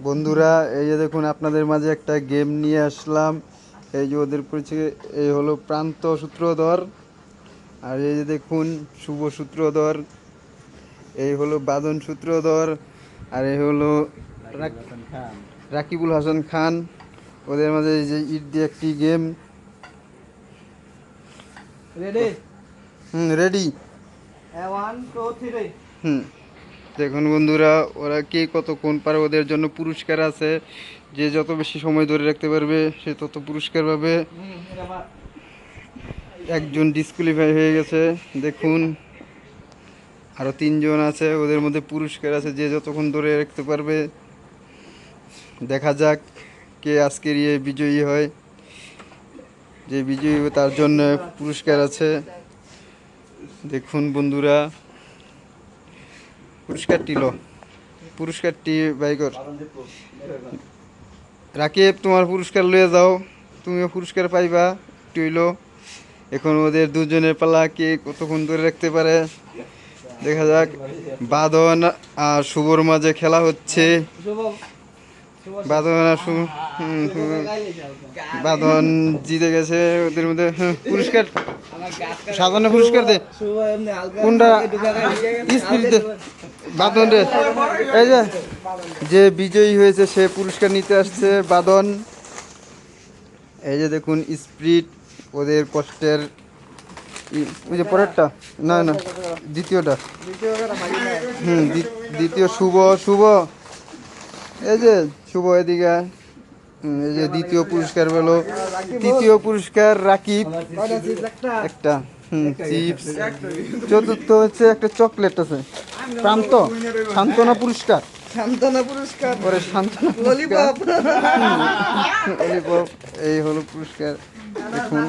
বন্ধুরা, এই যে দেখুন আপনাদের মাঝে একটা গেম নিয়ে আসলাম। এই যে ওদের পরিচয়, এই হলো প্রান্ত সূত্রধর, আর এই যে দেখুন শুভ সূত্রধর, এই হলো বাদন সূত্রধর, আর এই হলো রাকিবুল হাসান খান। ওদের মাঝে এই যে ইট দিয়ে একটি গেম। রেডি? রেডি। 1 2 3। দেখুন বন্ধুরা, ওরা কে কতক্ষণ পারে, ওদের জন্য পুরস্কার আছে। যে যত বেশি সময় ধরে রাখতে পারবে সে তত পুরস্কার পাবে। একজন ডিসকোয়ালিফাই হয়ে গেছে দেখুন, আরও 3 জন আছে, ওদের মধ্যে পুরস্কার আছে যে যতক্ষণ ধরে রাখতে পারবে। দেখা যাক কে আজকের বিজয়ী হয়। যে বিজয়ী হবে তার জন্য পুরস্কার আছে। দেখুন বন্ধুরা, পুরস্কারটি বাইকর রাকিব, তোমার পুরস্কার লয়ে যাও, তুমিও পুরস্কার পাইবা। টুইলো, এখন ওদের দুজনের পালা, কে কতক্ষণ ধরে রাখতে পারে দেখা যাক। বাঁধন আর শুভর মাঝে খেলা হচ্ছে। বাঁধন আর বাঁধন জিতে গেছে ওদের মধ্যে। পুরস্কার সাজানো, পুরস্কার দে কোনটা, বাঁধন রে। এই যে বিজয়ী হয়েছে সে পুরস্কার নিতে আসছে বাঁধন। এই যে দেখুন স্প্রিট, ওদের কষ্টের ওই যে পরেরটা, না না দ্বিতীয়টা, দ্বিতীয় শুভ, এই যে শুভ এদিকে। এই যে দ্বিতীয় পুরস্কার পেল। তৃতীয় পুরস্কার রাকিব একটা চিপস। চতুর্থ হচ্ছে একটা চকলেট আছে। প্রান্ত সান্ত্বনা পুরস্কার, পরে সান্ত্বনা ললিপপ। এই হলো পুরস্কার দেখুন।